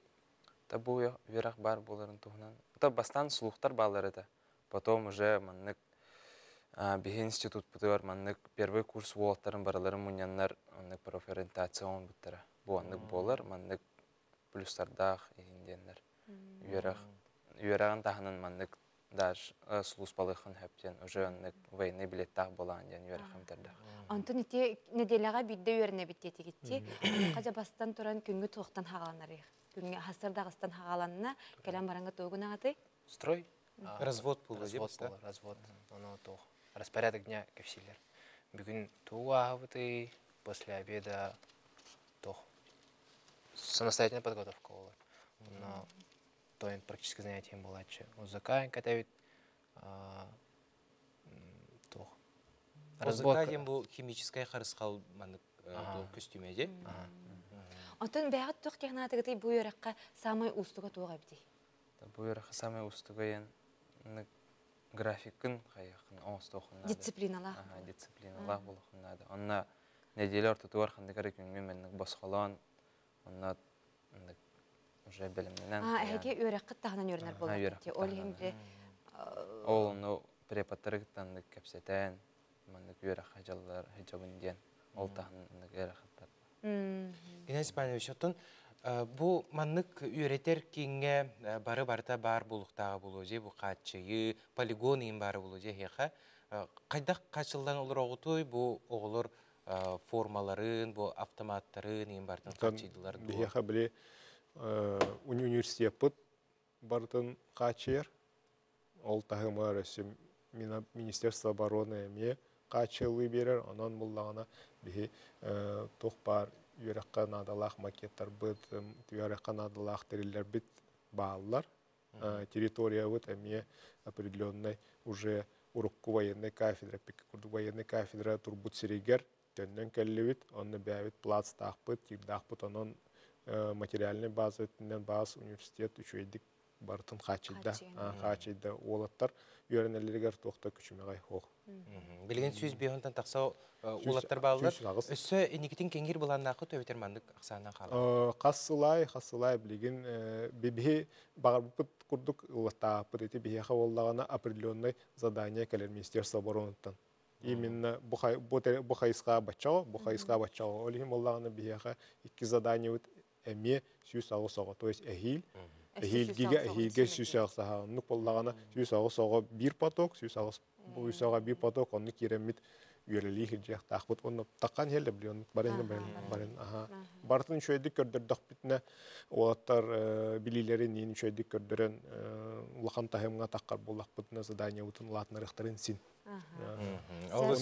Бұл үйрақ бар боларын туғынан. Это бастан сұлуқтар балары да. Потом уже маннык бихи институт бұтығар, маннык первый курс уолттарын бараларын мұнянлар маннык профориентацион бұттары. Бұл аннык болар, маннык плюстардақ егінденлер. Үйрағын тағынан маннык даже сұлус балықын хөптен, уже аннык войны билеттақ болан ден үйрақым тәрдақ. Антон ите неделяға бидде үйеріне биттеті кетті. Қажа бастан тұран күнгі тоқтан хағаланар. Күнгі хасырдағыстан хағаланына кәлем баранға тоғын ағаты? Строй? Развод бұл деп? Развод. Распорядок дня кепсилер. Бүгін туғы ағыбыты, после обеда тоқ. Самостоятельная подготовка олар. Тоин практически занятием была. Узакаен катавит тоқ. Озакаен бұл химическая қарысқал костюме де? Антон бәғат тоқ технатығытай бұл үйраққа самай ұстыға тоға бітей? Бұл үйраққа самай ұстыға ең графикын қаяқын оңыз тоқынады. Дисциплиналақ? Дисциплиналақ болықынады. Онна неделі ортатуар қандығары күнмен менің босқалан, онна уже білімнен. Әге үйраққа тағынан өрінер болды. Ол оны препаттары күттанды кәпсетен, мәнік үйраққа хиджабын ден, ол тағынан үйраққаттар. Геннадий Степанович, оттон бұл маннык үйретер кеңе бары-барта бар болуқтағы болу же, бұл қатшыйы, полигон ең бары болу же, хеқа. Қайдақ қачылдан олар оғытой, бұл оғылыр формаларын, бұл автоматтарын ең бардың қатшыйдыларын? Хеқа біле университет бұд бардың қатшыйыр. Ол тағымы рәсім Министерство обороны әме қатшылы берер, онан бұллағына бігі тоқ бар үйраққа надалақ макеттар бұд, үйраққа надалақ тәрелер бұд бағалар. Территория бұд әме определенной уже урыққы военной кафедра, пеккурды военной кафедра тұрбұд сирегер, төннен кәлі бұд, оны бәвіт плац тақ бұд, тегдақ бұд, онын материальный база өтінен баз университет үшейдік бартын қачыйда олаттар үйренелергер тоқта күшімеғай хоқ. Білген сөз бейхонтан тақса олаттар бағылар. Өссі енекетін кенгер бұланнақы төветермандық ақсанынан қалы? Қасылай білген бебе бағар бұпыт күрдік олатта бұд еті бейеқа олағана определенный задание кәлер Министерство обороноттан. Именно бұқайысқа бачаға, олығын олағана бейеқа 2 задание өт әме сүйіс ағы-саға, то есть әхилге сүйіс ағы-саға. Нүк болағана сүйіс ағы-саға 1 поток, сүйіс ағы-саға 1 поток, оны керемет үйелі хиджек тақпыт. Оны таққан елі білген, барын. Бартын шөйді көрдірдіқ бітіне, олаттар білілері нейін шөйді көрдірін ұлақан тағымға таққар болақ бітіне задания ұтын ұлатын рықтарын син. Оны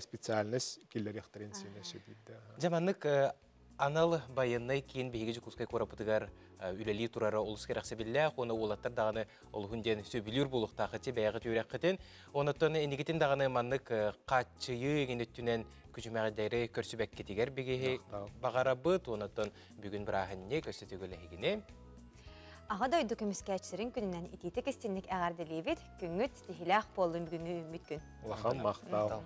специальность келер рықтарын син сөйдейді. Жаманлық анал байыннай кейін бейгежі күскай қорапытығар үлелі тұрары олыскер ақсабелі, оны олаттар дағаны олығынден сөбілер болуқтағы те бәйғы түйрек қытын. Онытын енегетін дағаны манлық қатшыйы егенеттінен күжімәғі дәрі көрсібәк кетігер бегеге бағара бұд, онытын бүгін бір ағынне көрсетігілі егіне. Аға да өйді көміскәтшірін күнінен итеті кестенлік әғарделейбет, күнгіт стихилақ болын бүгінгі үміт күн. Лақан мақтау.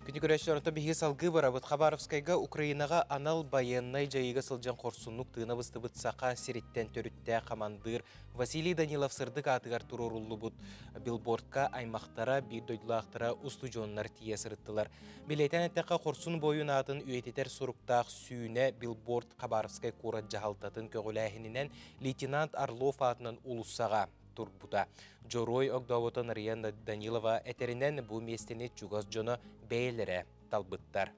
Күнді көрәшілер онта бігі салғы барабыт Хабаровскайға Украинаға анал байыннай жайыға сылжан қорсунлық тыына бысты бұт сақа сереттен төрітті командыр Василий Данилов сырдық атығар тұрорулы бұт билбордқа аймақтара бір дойдылақтыра ұсту жонлар тие сырыттылар. Билетен әттіға қорсун бойын атын үйететер сұруқтақ сүйіне билборд Хабаровскай қорат жағалтатын көгіләхінінен лейтенант Орлов атынан ұлысаға турбута. Жорой Огдавотан Риан Данилова этеринен бу местене чугас жона бейлере талбыттар.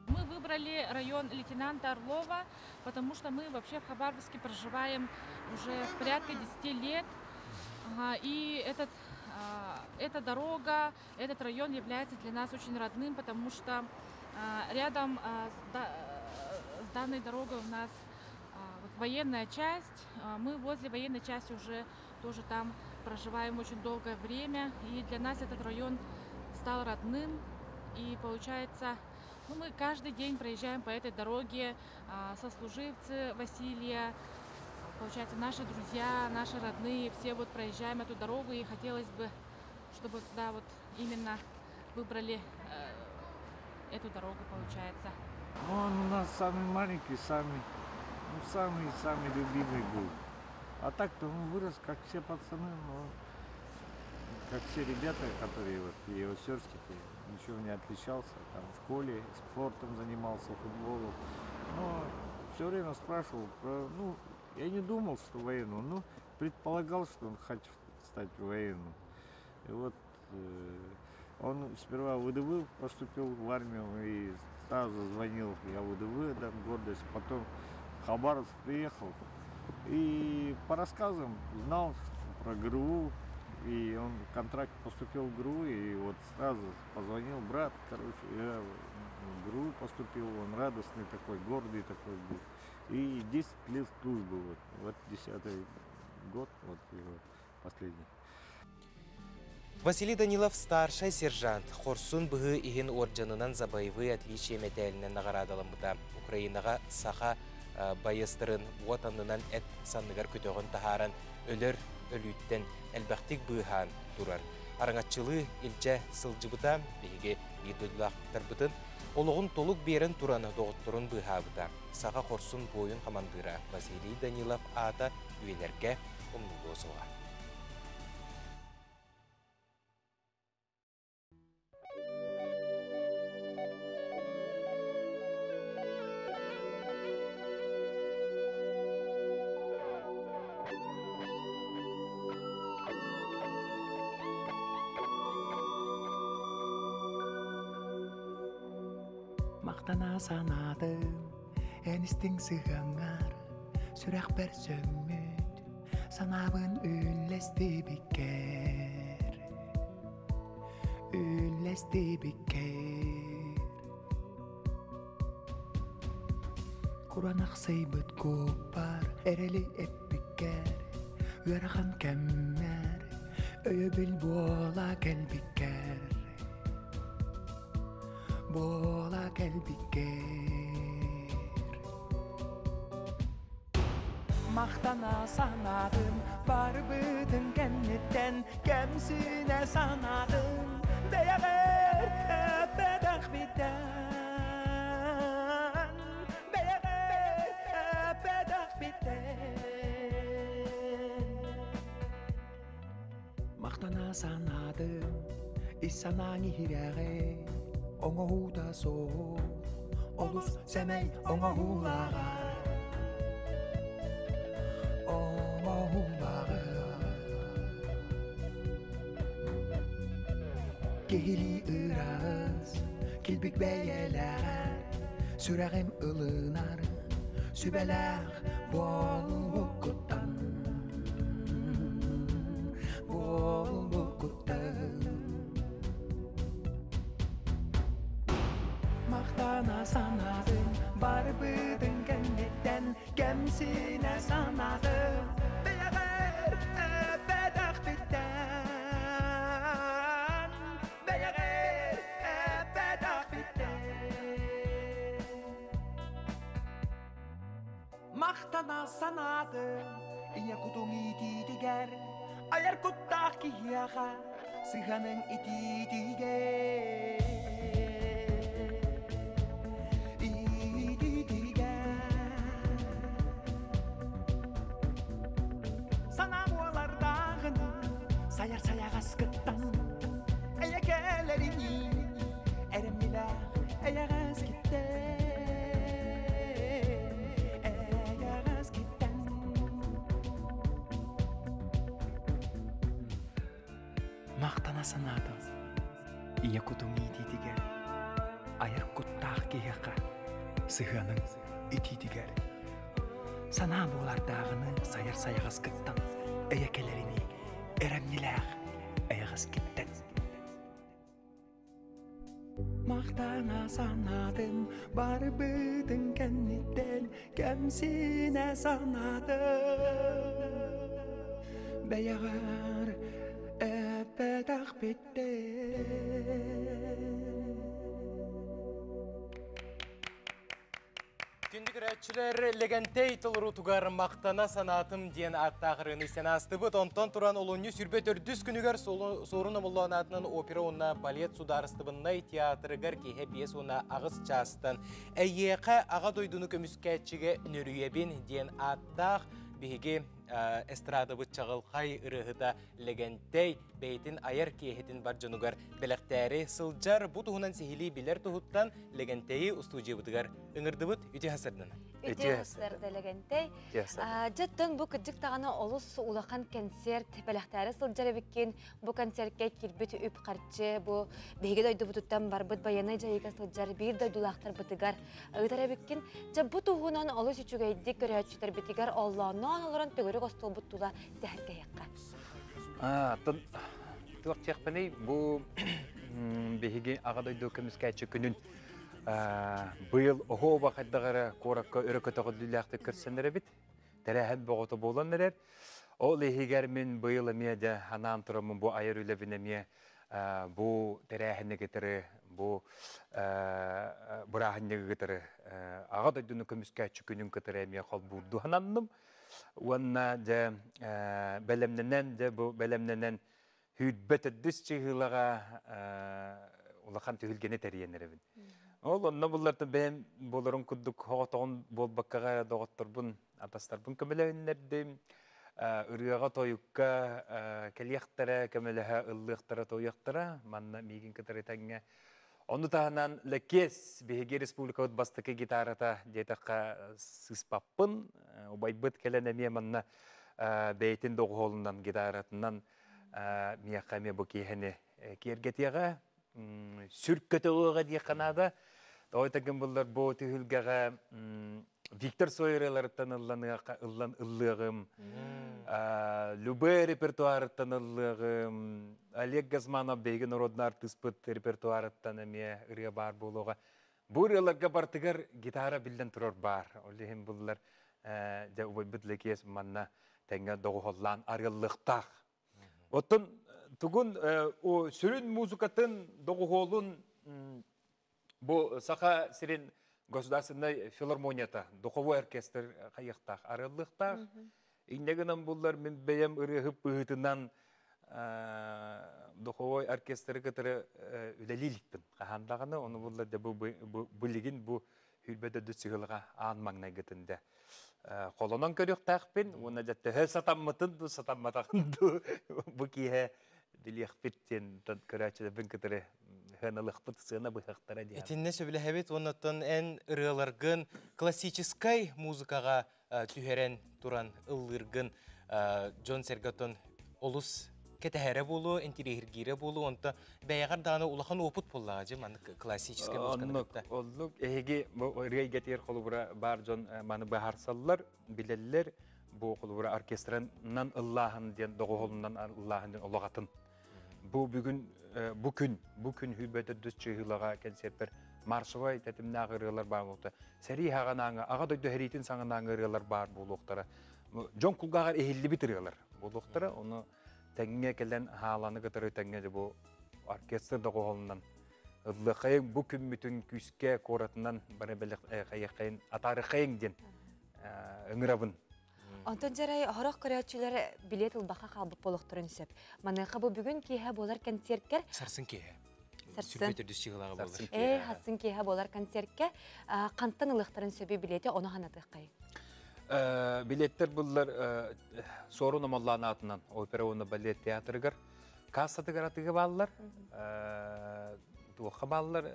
Мы выбрали район лейтенанта Орлова, потому что мы вообще в Хабаровске проживаем уже порядка 10 лет. И эта дорога, этот район является для нас очень родным, потому что рядом с данной дорогой у нас военная часть. Мы возле военной части уже тоже там проживаем очень долгое время. И для нас этот район стал родным. И получается, мы каждый день проезжаем по этой дороге. Сослуживцы Василия, получается, наши друзья, наши родные, все вот проезжаем эту дорогу. И хотелось бы, чтобы туда вот именно выбрали эту дорогу, получается. Он у нас самый маленький, самый любимый был. А так-то он вырос, как все пацаны, как все ребята, которые вот в его Сёрске-то ничего не отличался. Там в школе спортом занимался, футболом. Но все время спрашивал про, я не думал, что военным, но предполагал, что он хочет стать военным. И вот он сперва в ВДВ поступил в армию и сразу звонил, я в ВДВ, дам гордость, потом в Хабаровск приехал. И по рассказам знал про ГРУ, и он в контракт поступил в ГРУ, и вот сразу позвонил брат, я в ГРУ поступил, он радостный такой, гордый такой был. И 10 лет службы, вот 10-й год, вот его последний. Василий Данилов старший сержант. Хорсун бұғы иген орджанынан забайвы отличие метелінен нағарадалымыда. Украинаға саха байыстырын уатанынан әт санныгар көтеғін тахаран өлір өліттен әлбәқтік бұған тұрар. Араңатчылы илчә сылжыбыта бейге бейдөллақтар бұтын олығын толық берін тұраны доғыттырын бұға бұта. Саха хорсун бойын командыра Василий Данилов ата үйелерге ұмнылы осыға. Мақтана санадым, әністің сығаңар, сүрақ бір сөммет, санабын үлләсті бікер. Үлләсті бікер. Құран ақсай бұт көп бар, әрелі әп бікер, үйарған кәммәр, өйі біл бола кәл бікер. Bola gelbiker Mahtana sanadım Barbıdın kennetten Kemsine sanadım Beğer Bedak bitten Beğer Bedak bitten Mahtana sanadım İsanani hirere Oңa huda so, olus semey oңa hulagar. Oңa hulagar. Gehili ırağız, kilbik beyeler, süreğim ılınar, sübeler bol bukuttan. Bol bukuttan. Mahtana sanadım, barbıdın kennetten, gemsine sanadım. Beğer, bedak bitten. Beğer, bedak bitten. Mahtana sanadım, iya kutun iti diger, ayar kuttak kiyaga, sıganın iti diger. Мақтана санадым, ие кутуң ититігер, айыр құттақ кейеқа, сығаның ититігер. Сана болардағыны сайыр сайығыз кіттан, әйекелеріні әрәмнеләғ әйіғіз кіттен. Мақтана санадым, бар бүтін кәннеттен, кәмсіне санадым. Бәйіғар әппәдақ бетте. Күндік рәтчілер легентей тұлыру туғар мақтана санатым ден аттағырыны сен астыбыт. Онтан тұран олуны сүрбет өрдіс күнігер сорын омылуанатының опера онна балет сударыстыбыннай театрыгар кейе бес онна ағыз частын. Әйеқі аға дойдуны көміскәтчіге нүрүйебін ден аттақ бейге эстрадыбыт чағылқай ырығыда легентей бейтін айыр кейхетін бар жонугар біліқтәрі сылжар бұ тұғынан сехили білер тұғыттан легентейі устуджи бұдығар үңірдібіт үте хасырдың. Үте хасырды легентей. Жаттың бұ күджік тағаны олыс улақан концерт біліқтәрі сылжар біккен бұ концертке келбет үп қарчы бұ бейге дойды бұтыттан бар бұд баянай жайыға сылжар бір дойдулақтар бұтығар ұйтара біккен. Жа бұ тұғынан олыс үчігейді көрәтшітер бітігар Allah'ın olarak tegori kostol buttula seherge yakka. Tuak çekpeni bu behigi ağadaydı kömüskayçı günün bu yıl oho vakıddağara korakka örökötüğü dülyaqtı kırsanları bit. Terehen boğutu boğulanlar. O lehiger min bu yıl emiyede hanan turamın bu ayır ülevine bu terehenne getiri bu burahenne getiri ağadaydı kömüskayçı günün getiri emiye kal burdu hananım. Wanna de belemnenen de bu belemnenen hüdbet edis çıhılaga ulakan tühülgene teriyenlerin. Oğlum bunlardan ben boların kudduk hoğatağın bol bakkaga doğattarbun atastarbun kömeleğinlerdim. Ürüyağa toyukka keliyakhtara kömeleğe ıllıqtara toyuqtara manna migin kıtırı tenge. Onu tahanan lekes Bihigi Respublika bastaki gitarata diyetaka sıspapın o baybıt kelen emiye manna beytin doğuğolundan gitaratından miyakamiye bu kiheni kiergetiyaga sürkötüğüge diye kanada doğuytakın bunlar bu tühülgege Viktor Soyer'lardan ıllığım, Любе репертуарыттан ыллығым, Олег Газманов бейген родны артыспыт репертуарыттан әме ұрия бар болуға. Бұл ұрияларға бартығар гитара білден тұрар бар. Олеген бұллар ұбай бүтлікес манна тәңге доғоллан арылықтақ. Оттын тұғын сүрін музыкатын доғолын бұл сақа сирен Государственной филармонията, духовой оркестр қайықтақ, арылықтақ. Иннегінен бұлар мен бәйім ұрығып ұғытынан духовой оркестрі кітірі үлелилікпін. Қағандағыны, оны бұлар да бұлігін бұл хүлбәді дүсігіліға анмаңнай кітінде. Қолынан көріқтақпен, оны жәтті хәл сатаммытын, сатамматағынды бұл кейе біліқпеттен көрәчіде бін кітірі хәнылықпыт сына бұхақтара дейін. Этинне сөбілі әбет, онытын ән ұрыларғын классическай музыкаға түйерен туран ыллыргын Джон Сергатон олус кетәһәре болу, интерьергире болу, онта бәйәгәр даны улахан опыт боллағажы, маны классическай музыканы көпті. Оллық, әйге рейгетер қолыбыра бар Джон маны бағарсалылар, білелілер, бұл қолыбыра оркестрынан ыллағын ден, доғығылынан ыллағын ден олағатын. Бұл бүкін хүлбәді дүс чығылаға концертпер маршывай тәтімні ағырылар бар болуқта. Сәрі аған аңы, аға дойды әретін саңын ағырылар бар болуқтара. Жон құлғағар әйілі бітірілер болуқтара. Оны тәңге келен халаны кітірі тәңге бұл оркестрді қоғылынан. Ұлықайын бүкін мүтін күске қоратынан бәрі бәлік қайықайын, атары қайын ден үңірабын. Антон жарай хорох көрәтчілер билет ылбақа қалбып болуқтырын сөп. Маныға бұл бүгін кейе болар концерткер. Сарсын кейе. Сүрбетер дүс чығылаға болар. Хасын кейе болар концертке. Қанттан ылықтырын сөбі билеті оны ғанатық қай? Билеттер бұллар сорын омалланы атынан опера оны балет театрыгар. Кассатыгар атығы балылар. Туаққа балылар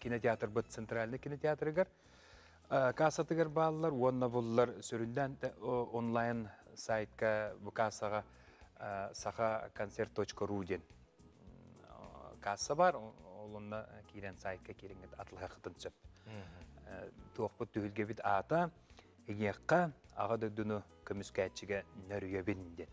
кинотеатр бұд центральный кинотеатрыгар. Кассатыгар балылар, онна бұллар сүрінден онлайн сайтқа бұл кассаға саха концерт.ру ден касса бар, олонна кирен сайтка киреңет атылға қытын сөп. Туақпыт түйілге бит ата, егеққа аға дөдіні көміскәтчіге нөріге бенден.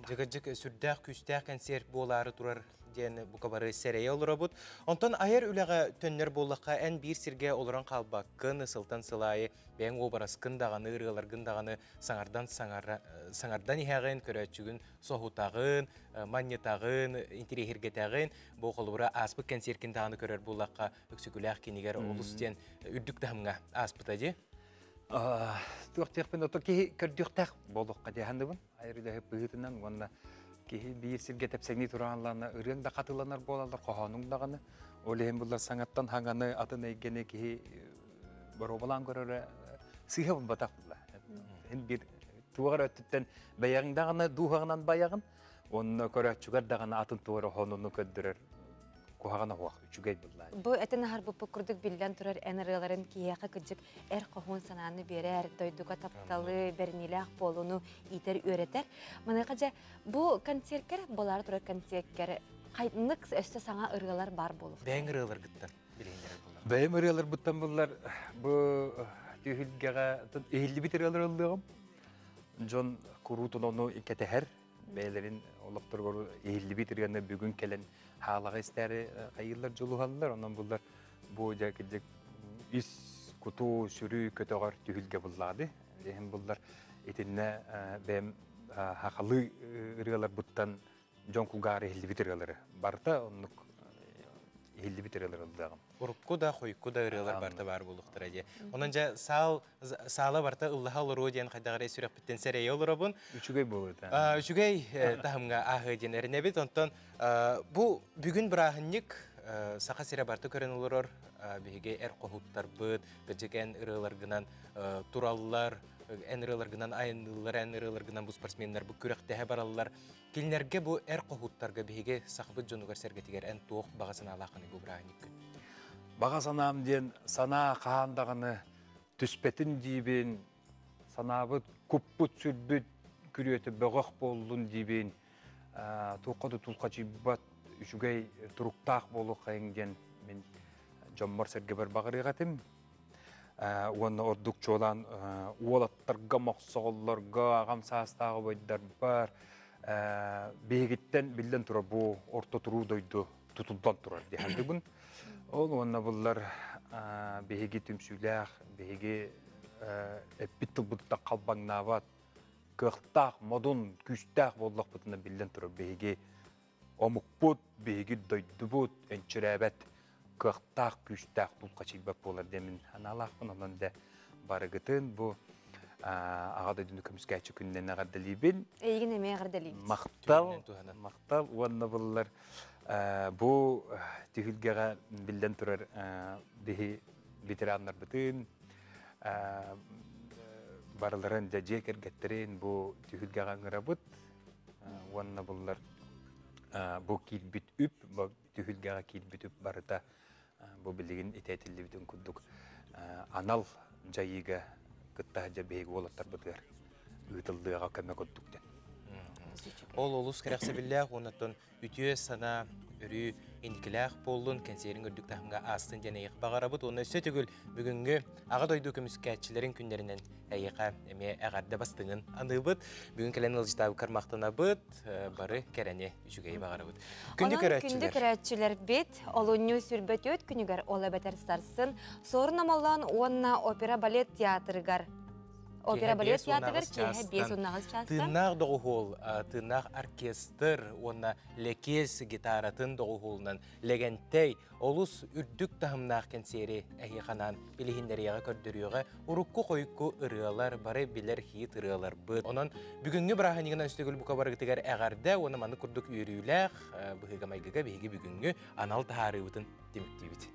Жыгыржык сүрдәк күстәк концерт болары турар ден букабары сәрәйе олыра бұд. Онтан айыр үләға төннер болыққа ән бір сірге олыран қалбаққын, сылтан сылайы, бәң обарас кындағаны, ырғалар кындағаны саңардан ихәғын, көрәтчігін соғутағын, маннетағын, интерехергетағын, бұл қолыбыра аспық концерткіндағаны көрер болыққа өксігіләқ кенегер олыстен үрдік дағымға аспыта де? Туақтықпен отыр кейі көрдіқтақ болыққа дейханды бұн. Айырыдағы бұғытынан, онда кейі бейір сірге тәпсәңні тұрағанларына ұрыңда қатыланар болалар, қоғаныңдағаны. Олеген бұлар саңаттан хаңаны атын әйгені кейі бұру болан көрірі сыйға бұн батақ бұлар. Bir tuğar ötütten bayağındağını duğağından bayağın, onu köre çugardağını atın tuğarı honunu köddürür. Kuhağına huaq, üçügey bullay. Bu etin harbu pukurduk bilden turar enrıların kiyaqa kıcık kohun sananı berer, doyduğa taptalı, bernilaq bolunu iter öğreter. Manaqaca bu konsertler, bolar turar konsertler, qaytınlık öste sana ırgalar bar bolu. Bäň ırgalar gittin, bileyinler bunlar. Bäň ırgalar buttan bunlar, bu tühülgəğə ehilli bitir ırgalar oldığım. John Kurutun onu keteher, beylerin olaqtır goru ehilli bitirgende bugün kelen halağı isteri qayıllar jolu hallar, ondan bunlar bu jakijek is kutu sürü kötögar tühülgə bulladı. Hem bunlar etinne bäm haqalı ırgalar buttan John Kulgar ehilli bitirgaları barta onluk ehilli bitirgalar oldağım. Urupku da xoyku da ırgalar barta bar buluqtır edi. Onunca sağla barta ıllaha oluru diyen qaydağıra sürek bitten sereye olurabun. Üçügey bolur. Üçügey tahımga ahı diyen erinebet. Ondan bu bugün bırahınlık saqa sire barta kören olurur. Bihige qohuttar bıd, gıcık en ırgalar gınan turallar, en ırgalar gınan ayınlılar, en ırgalar gınan bu sportsmenler, bu kürektehe barallar. Kilinlerge bu qohuttarga bihige saqbıd jonugar sergetiger en tuğuk bağasına alaqını bu bırahınlık gün. Bağasanam diyen sana qahandağını tüspetin dibin, sanabıt kupput sürbüt kürüyeti böğük boldun dibin, tuğqadı tulqaçibat üçügey turuktaq bolu qayıngen min Jommar sergeber bağırıqatım. Onu ordukça olan uolattarga maqsağıllarga ağam sağıstağı boyddar var. Behigitten bilden tura bu orta turu doydu tutuldan turar diyendi bun. Onu bunlar behigi tümsüylaq, behigi bitti budutta qalbannavat, qıqtaq, modun, küstaq bollaq buduna bilden tura behigi omuk bud, behigi doydu bud, ençirabet, qıqtaq, küstaq, tulqaçilbap bolar demin. Analaq bunun da barıgıtın bu ağada dünü kömüskәçі күннен ағардалибін. Егін әме ағардалибін. Мақтал, оны бұлар бұл түйілгеға білден тұрар бейі ветеранлар бұтын, барыларын жәжекер гәттерін бұл түйілгеға ғыра бұт. Оны бұлар бұл келбіт үп, түйілгеға келбіт үп барыта бұл білігін етәтілі бүтін күндік. Анал жайыға Кытта жабеги олаттар быдыр. Үтылдыга көмөк өттүктен. Ол олус керексе биллях, онаттан үтүө сана үрү иникилах болдун, консерин өрдүк тахымга астын жана ыйык багарабыт. Оны сөтүгүл бүгүнгү ага дойду көмүскәтчилерин күндеринен ыйыка эме агарда бастыгын аныбыт. Бүгүн келен ылжытабы кармактанабыт, бары керене үчүгей багарабыт. Күндү керәтчилер бит, олунню сүрбөт өт күнүгөр ола бетер старсын. Сорун амаллан онна опера балет театрыгар. Опера балет театрыгар кеһе бес оннагыз частан. Тыннак догуул, тыннак оркестр, онна лекес гитаратын догуулунан легентей олус үрдүк тахымнак консери эхиханан билихиндерияга көрдөрүгө урукку койку ырыалар бары билер хит ырыалар быт. Онон бүгүнгү браханигынан үстөгүл бука барыгытыгар эгарда оны маны курдук үйрүйлэх быгыга майгыга биги бүгүнгү анал таарыбытын демектибит.